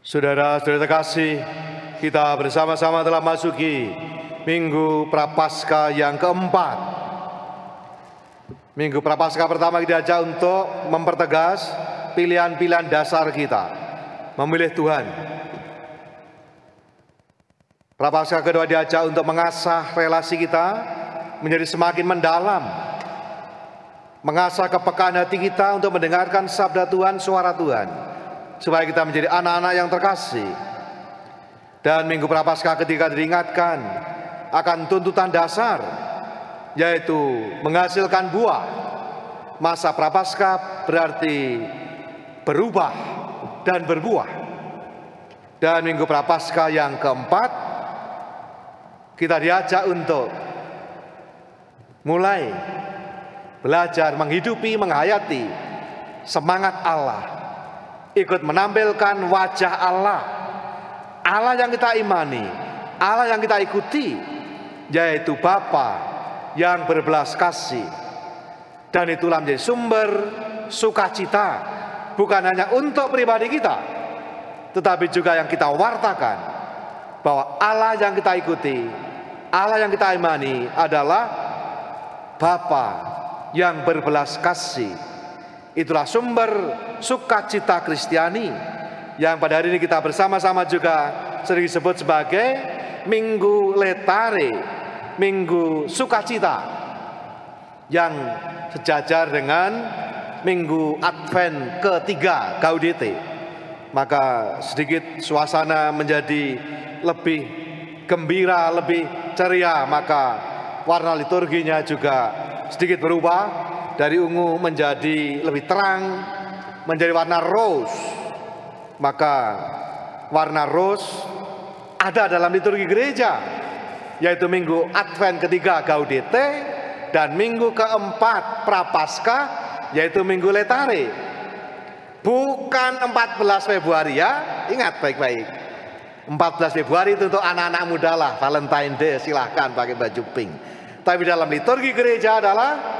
Saudara-saudara terkasih, kita bersama-sama telah masuki Minggu Prapaskah yang keempat. Minggu Prapaskah pertama kita diajak untuk mempertegas pilihan-pilihan dasar kita, memilih Tuhan. Prapaskah kedua diajak untuk mengasah relasi kita menjadi semakin mendalam, mengasah kepekaan hati kita untuk mendengarkan sabda Tuhan, suara Tuhan, supaya kita menjadi anak-anak yang terkasih. Dan Minggu Prapaskah ketiga diingatkan akan tuntutan dasar, yaitu menghasilkan buah. Masa Prapaskah berarti berubah dan berbuah. Dan Minggu Prapaskah yang keempat, kita diajak untuk mulai belajar menghidupi, menghayati semangat Allah, ikut menampilkan wajah Allah, Allah yang kita imani, Allah yang kita ikuti, yaitu Bapa yang berbelas kasih. Dan itulah menjadi sumber sukacita, bukan hanya untuk pribadi kita, tetapi juga yang kita wartakan, bahwa Allah yang kita ikuti, Allah yang kita imani adalah Bapa yang berbelas kasih. Itulah sumber sukacita Kristiani yang pada hari ini kita bersama-sama juga sering disebut sebagai Minggu Letare, Minggu Sukacita, yang sejajar dengan Minggu Advent ketiga, Gaudete. Maka sedikit suasana menjadi lebih gembira, lebih ceria, maka warna liturginya juga sedikit berubah dari ungu menjadi lebih terang, menjadi warna rose. Maka warna rose ada dalam liturgi gereja, yaitu Minggu Advent ketiga Gaudete dan Minggu keempat Prapaskah, yaitu Minggu Letare. Bukan 14 Februari ya, ingat baik-baik. 14 Februari itu untuk anak-anak muda lah, Valentine Day, silahkan pakai baju pink. Tapi dalam liturgi gereja adalah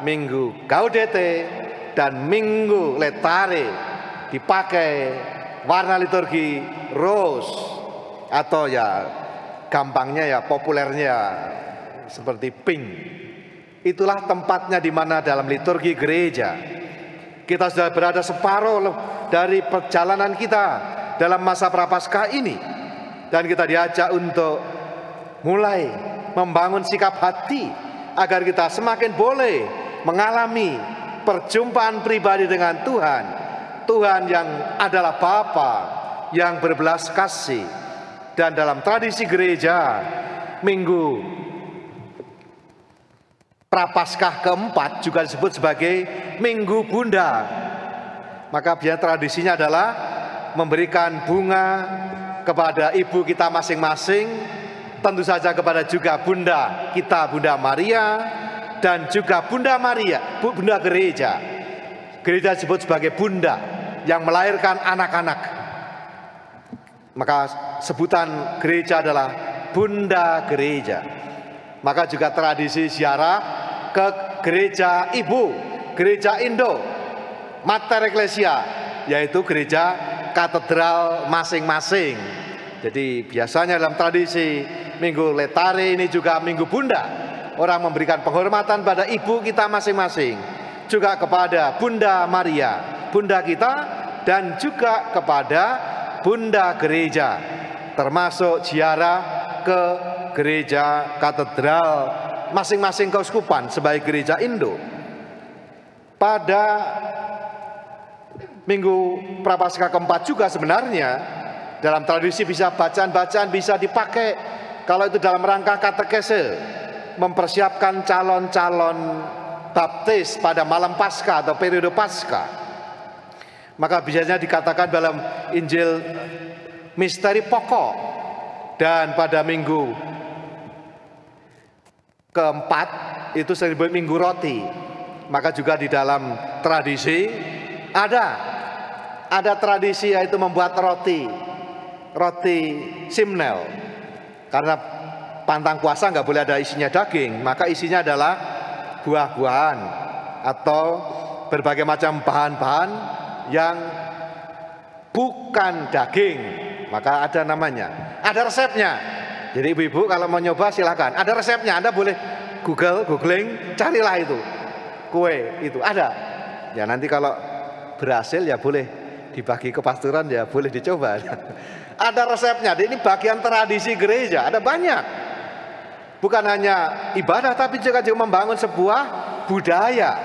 Minggu Gaudete dan Minggu Letare, dipakai warna liturgi rose, atau ya gampangnya ya populernya seperti pink. Itulah tempatnya di mana dalam liturgi gereja kita sudah berada separuh dari perjalanan kita dalam masa Prapaskah ini, dan kita diajak untuk mulai membangun sikap hati agar kita semakin boleh mengalami perjumpaan pribadi dengan Tuhan, Tuhan yang adalah Bapa yang berbelas kasih. Dan dalam tradisi gereja, Minggu Prapaskah keempat juga disebut sebagai Minggu Bunda. Maka biar tradisinya adalah memberikan bunga kepada ibu kita masing-masing, tentu saja kepada juga bunda kita, Bunda Maria, dan juga Bunda Maria, Bunda Gereja. Gereja disebut sebagai bunda yang melahirkan anak-anak. Maka sebutan gereja adalah Bunda Gereja. Maka juga tradisi ziarah ke gereja ibu, gereja Indo, Mater Ecclesia, yaitu gereja katedral masing-masing. Jadi biasanya dalam tradisi Minggu Letare ini juga Minggu Bunda, orang memberikan penghormatan pada ibu kita masing-masing, juga kepada Bunda Maria, bunda kita, dan juga kepada Bunda Gereja, termasuk ziarah ke gereja katedral masing-masing keuskupan sebagai gereja Indo. Pada Minggu Prapaskah keempat juga sebenarnya dalam tradisi bisa bacaan-bacaan bisa dipakai kalau itu dalam rangka katekese, mempersiapkan calon-calon baptis pada malam Paskah atau periode Paskah. Maka biasanya dikatakan dalam Injil misteri pokok. Dan pada Minggu keempat itu sering disebut Minggu Roti. Maka juga di dalam tradisi ada tradisi, yaitu membuat roti simnel. Karena pantang puasa nggak boleh ada isinya daging, maka isinya adalah buah-buahan atau berbagai macam bahan-bahan yang bukan daging. Maka ada namanya, ada resepnya. Jadi ibu-ibu kalau mau nyoba silahkan, ada resepnya. Anda boleh googling, carilah itu kue itu ada. Ya nanti kalau berhasil ya boleh dibagi ke pastoran, ya boleh dicoba. Ada resepnya. Ini bagian tradisi gereja, ada banyak. Bukan hanya ibadah tapi juga membangun sebuah budaya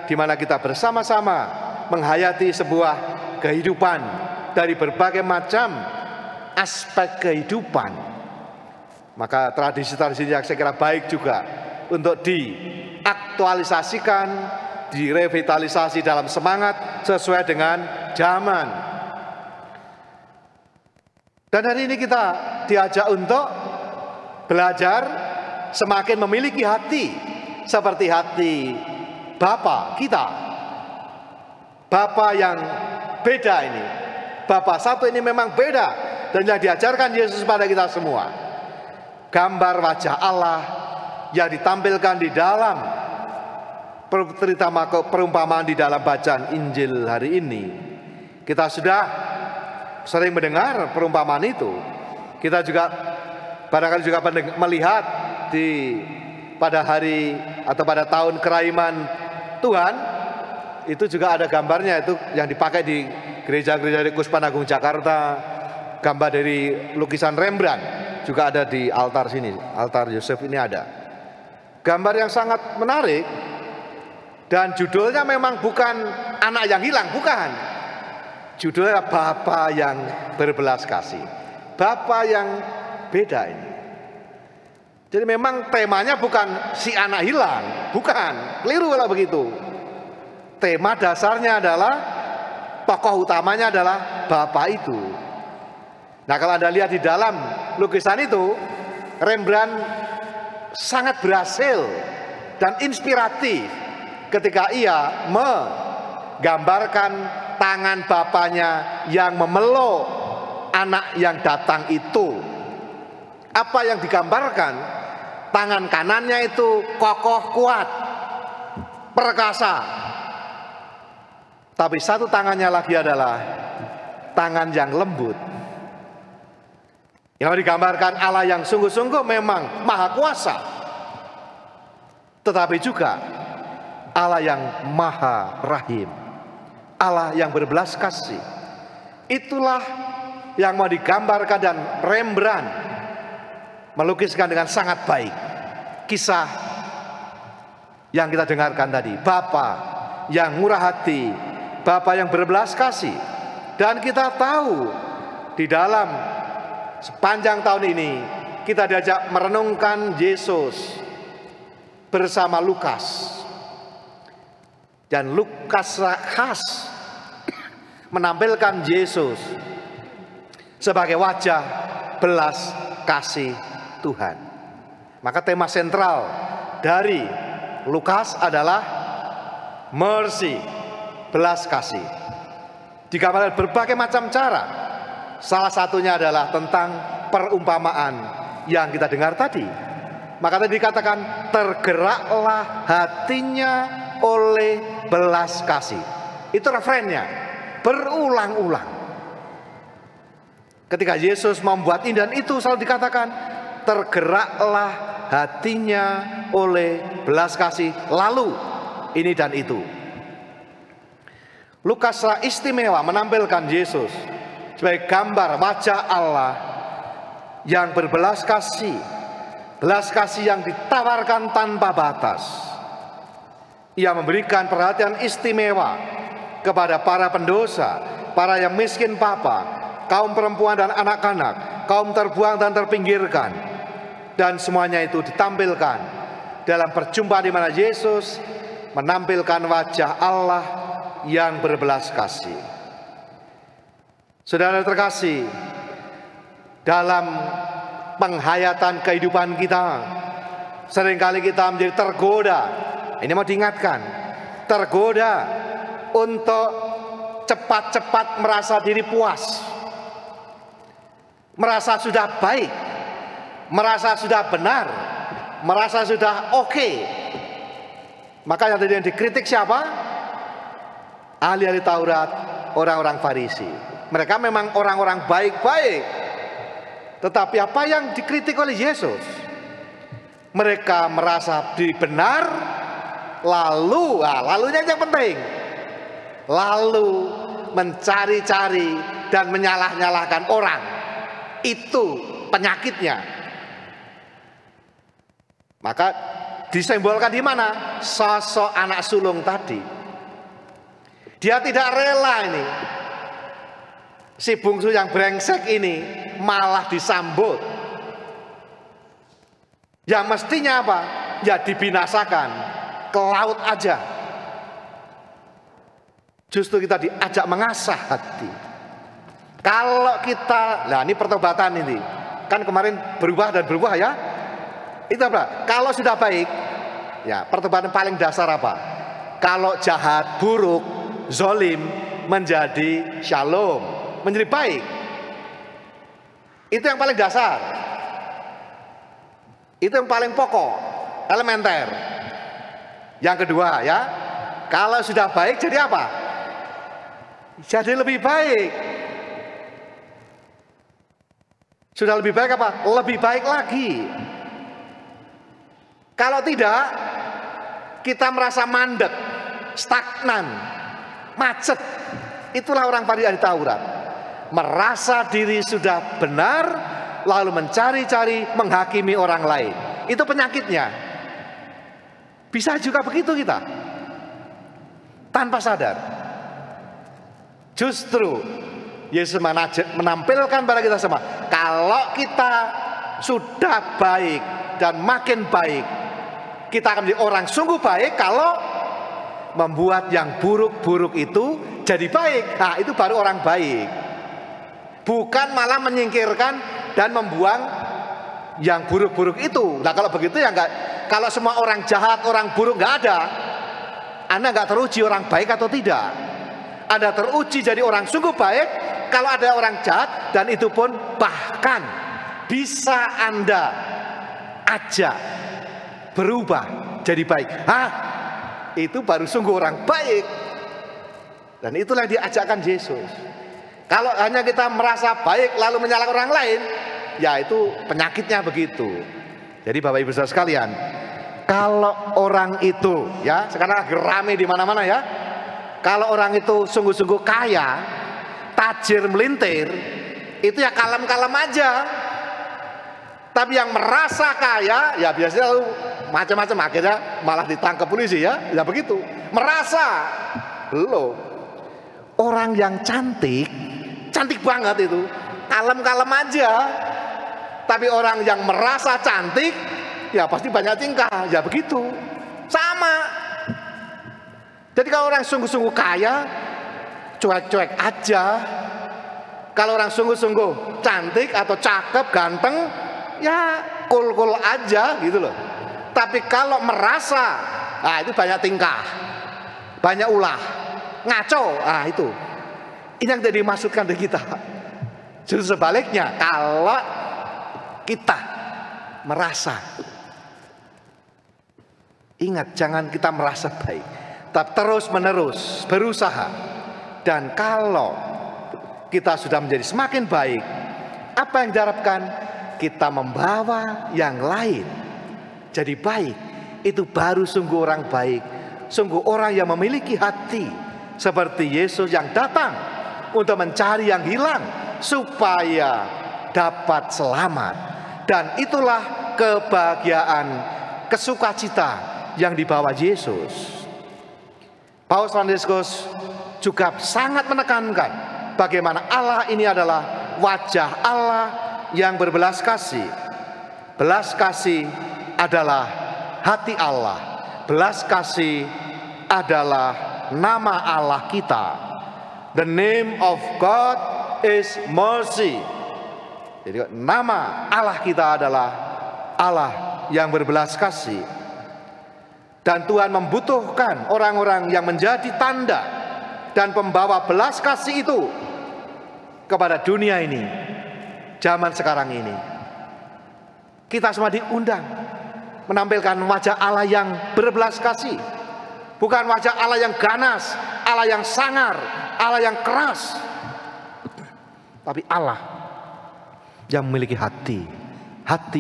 di mana kita bersama-sama menghayati sebuah kehidupan dari berbagai macam aspek kehidupan. Maka tradisi-tradisi yang saya kira baik juga untuk diaktualisasikan, direvitalisasi dalam semangat sesuai dengan zaman. Dan hari ini kita diajak untuk belajar semakin memiliki hati seperti hati Bapa kita. Bapa yang beda ini. Bapa satu ini memang beda dan yang diajarkan Yesus pada kita semua. Gambar wajah Allah yang ditampilkan di dalam terutama perumpamaan di dalam bacaan Injil hari ini. Kita sudah sering mendengar perumpamaan itu. Kita juga barangkali juga melihat pada hari atau pada tahun keraiman Tuhan, itu juga ada gambarnya, itu yang dipakai di gereja-gereja di Kuspan Agung Jakarta. Gambar dari lukisan Rembrandt juga ada di altar sini, altar Yosef ini ada. Gambar yang sangat menarik. Dan judulnya memang bukan anak yang hilang, bukan. Judulnya Bapa yang berbelas kasih. Bapa yang beda ini. Jadi memang temanya bukan si anak hilang, bukan. Keliru kalau begitu. Tema dasarnya adalah, tokoh utamanya adalah Bapa itu. Nah kalau Anda lihat di dalam lukisan itu, Rembrandt sangat berhasil dan inspiratif ketika ia menggambarkan tangan bapaknya yang memeluk anak yang datang itu. Apa yang digambarkan? Tangan kanannya itu kokoh kuat, perkasa. Tapi satu tangannya lagi adalah tangan yang lembut. Yang digambarkan Allah yang sungguh-sungguh memang maha kuasa, tetapi juga Allah yang maha rahim, Allah yang berbelas kasih. Itulah yang mau digambarkan, dan Rembrandt melukiskan dengan sangat baik kisah yang kita dengarkan tadi. Bapa yang murah hati, Bapa yang berbelas kasih. Dan kita tahu di dalam sepanjang tahun ini kita diajak merenungkan Yesus bersama Lukas. Dan Lukas khas menampilkan Yesus sebagai wajah belas kasih Tuhan. Maka tema sentral dari Lukas adalah mercy, belas kasih. Digambarkan berbagai macam cara. Salah satunya adalah tentang perumpamaan yang kita dengar tadi. Maka tadi dikatakan tergeraklah hatinya oleh belas kasih. Itu referennya berulang-ulang. Ketika Yesus membuat ini dan itu selalu dikatakan tergeraklah hatinya oleh belas kasih, lalu ini dan itu. Lukas istimewa menampilkan Yesus sebagai gambar wajah Allah yang berbelas kasih. Belas kasih yang ditawarkan tanpa batas. Ia memberikan perhatian istimewa kepada para pendosa, para yang miskin papa, kaum perempuan dan anak-anak, kaum terbuang dan terpinggirkan. Dan semuanya itu ditampilkan dalam perjumpaan di mana Yesus menampilkan wajah Allah yang berbelas kasih. Saudara terkasih, dalam penghayatan kehidupan kita seringkali kita menjadi tergoda. Ini mau diingatkan, tergoda untuk cepat-cepat merasa diri puas, merasa sudah baik, merasa sudah benar, merasa sudah oke. Maka yang tadi yang dikritik siapa? Ahli-ahli Taurat orang-orang Farisi. Mereka memang orang-orang baik-baik. Tetapi apa yang dikritik oleh Yesus? Mereka merasa benar, lalunya yang penting. Lalu mencari-cari dan menyalah-nyalahkan orang. Itu penyakitnya. Maka disimbolkan di mana? Sosok anak sulung tadi. Dia tidak rela ini. Si bungsu yang brengsek ini malah disambut. Yang mestinya apa? Ya dibinasakan, ke laut aja. Justru kita diajak mengasah hati. Kalau kita, nah ini pertobatan ini, kan kemarin berubah dan berubah ya. Itu apa? Kalau sudah baik, ya pertobatan paling dasar apa? Kalau jahat, buruk, zolim menjadi shalom, menjadi baik. Itu yang paling dasar. Itu yang paling pokok, elementer. Yang kedua ya, kalau sudah baik jadi apa? Jadi lebih baik. Sudah lebih baik apa? Lebih baik lagi. Kalau tidak, kita merasa mandek, stagnan, macet. Itulah orang Farisi ahli Taurat. Merasa diri sudah benar, lalu mencari-cari menghakimi orang lain. Itu penyakitnya. Bisa juga begitu kita, tanpa sadar. Justru Yesus menampilkan pada kita semua, kalau kita sudah baik dan makin baik, kita akan menjadi orang sungguh baik kalau membuat yang buruk-buruk itu jadi baik. Nah, itu baru orang baik. Bukan malah menyingkirkan dan membuang yang buruk-buruk itu. Nah, kalau begitu ya enggak, kalau semua orang jahat, orang buruk enggak ada, Anda enggak teruji orang baik atau tidak. Anda teruji jadi orang sungguh baik kalau ada orang jahat, dan itu pun bahkan bisa Anda ajak berubah jadi baik. Itu baru sungguh orang baik. Dan itulah yang diajarkan Yesus. Kalau hanya kita merasa baik lalu menyalahkan orang lain, ya itu penyakitnya begitu. Jadi Bapak Ibu Saudara sekalian, kalau orang itu ya sekarang lagi rame di mana-mana ya, kalau orang itu sungguh-sungguh kaya, tajir melintir, itu ya kalem-kalem aja. Tapi yang merasa kaya, ya biasanya lalu macam-macam, akhirnya malah ditangkap polisi ya, ya begitu. Merasa, belum. Orang yang cantik, cantik banget itu, kalem-kalem aja. Tapi orang yang merasa cantik, ya pasti banyak tingkah, ya begitu. Sama. Jadi kalau orang sungguh-sungguh kaya, cuek-cuek aja. Kalau orang sungguh-sungguh cantik atau cakep, ganteng, ya cool-cool aja gitu loh. Tapi kalau merasa, nah itu banyak tingkah, banyak ulah, ngaco, itu. Ini yang tidak dimaksudkan dari kita. Justru sebaliknya, kalau kita merasa, ingat jangan kita merasa baik, tapi terus menerus berusaha. Dan kalau kita sudah menjadi semakin baik, apa yang diharapkan? Kita membawa yang lain jadi baik. Itu baru sungguh orang baik, sungguh orang yang memiliki hati seperti Yesus yang datang untuk mencari yang hilang supaya dapat selamat. Dan itulah kebahagiaan, kesukacita yang dibawa Yesus. Paus Fransiskus juga sangat menekankan bagaimana Allah ini adalah wajah Allah yang berbelas kasih. Belas kasih adalah hati Allah. Belas kasih adalah nama Allah kita. The name of God is mercy. Jadi nama Allah kita adalah Allah yang berbelas kasih. Dan Tuhan membutuhkan orang-orang yang menjadi tanda dan pembawa belas kasih itu kepada dunia ini, zaman sekarang ini. Kita semua diundang menampilkan wajah Allah yang berbelas kasih. Bukan wajah Allah yang ganas, Allah yang sangar, Allah yang keras. Tapi Allah yang memiliki hati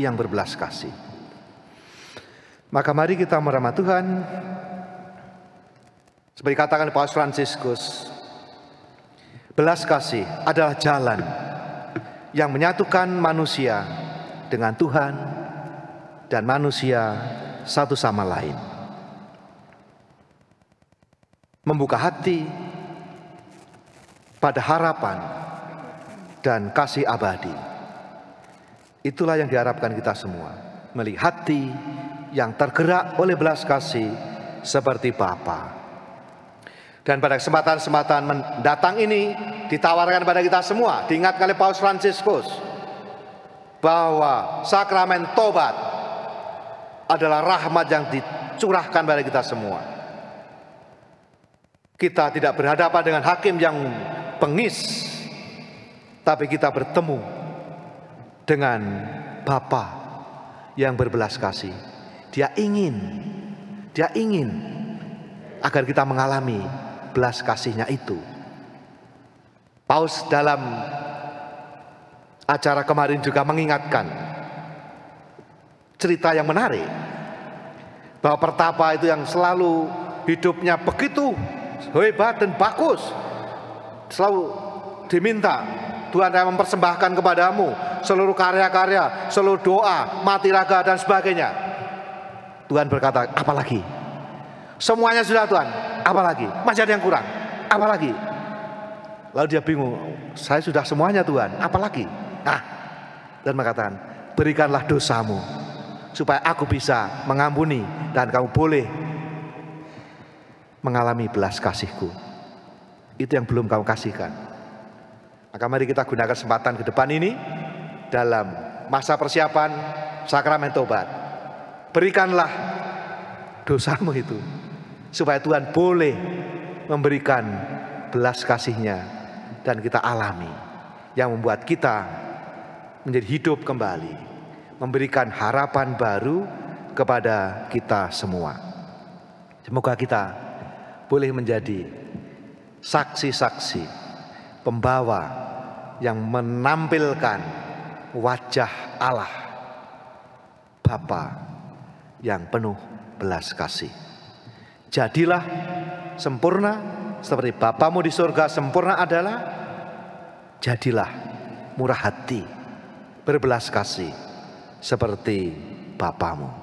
yang berbelas kasih. Maka mari kita meramah Tuhan. Seperti katakan Paus Fransiskus, belas kasih adalah jalan yang menyatukan manusia dengan Tuhan dan manusia satu sama lain. Membuka hati pada harapan dan kasih abadi. Itulah yang diharapkan kita semua. Melihat hati yang tergerak oleh belas kasih seperti Bapa. Dan pada kesempatan-kesempatan mendatang ini ditawarkan pada kita semua, diingatkan oleh Paus Fransiskus, bahwa sakramen tobat adalah rahmat yang dicurahkan pada kita semua. Kita tidak berhadapan dengan hakim yang bengis, tapi kita bertemu dengan Bapa yang berbelas kasih. Dia ingin agar kita mengalami belas kasihnya itu. Paus dalam acara kemarin juga mengingatkan cerita yang menarik, bahwa pertapa itu yang selalu hidupnya begitu hebat dan bagus, selalu diminta, Tuhan yang mempersembahkan kepadamu seluruh karya-karya, seluruh doa, mati raga dan sebagainya. Tuhan berkata, apalagi? Semuanya sudah Tuhan, apalagi? Masih ada yang kurang, apalagi? Lalu dia bingung, saya sudah semuanya Tuhan, apalagi? Dan mengatakan, berikanlah dosamu supaya aku bisa mengampuni dan kamu boleh mengalami belas kasihku. Itu yang belum kamu kasihkan. Maka mari kita gunakan kesempatan ke depan ini dalam masa persiapan sakramen tobat. Berikanlah dosamu itu supaya Tuhan boleh memberikan belas kasih-Nya dan kita alami, yang membuat kita menjadi hidup kembali, memberikan harapan baru kepada kita semua. Semoga kita boleh menjadi saksi-saksi, pembawa yang menampilkan wajah Allah Bapa yang penuh belas kasih. Jadilah sempurna seperti Bapamu di surga sempurna adalah. Jadilah murah hati, berbelas kasih seperti Bapamu.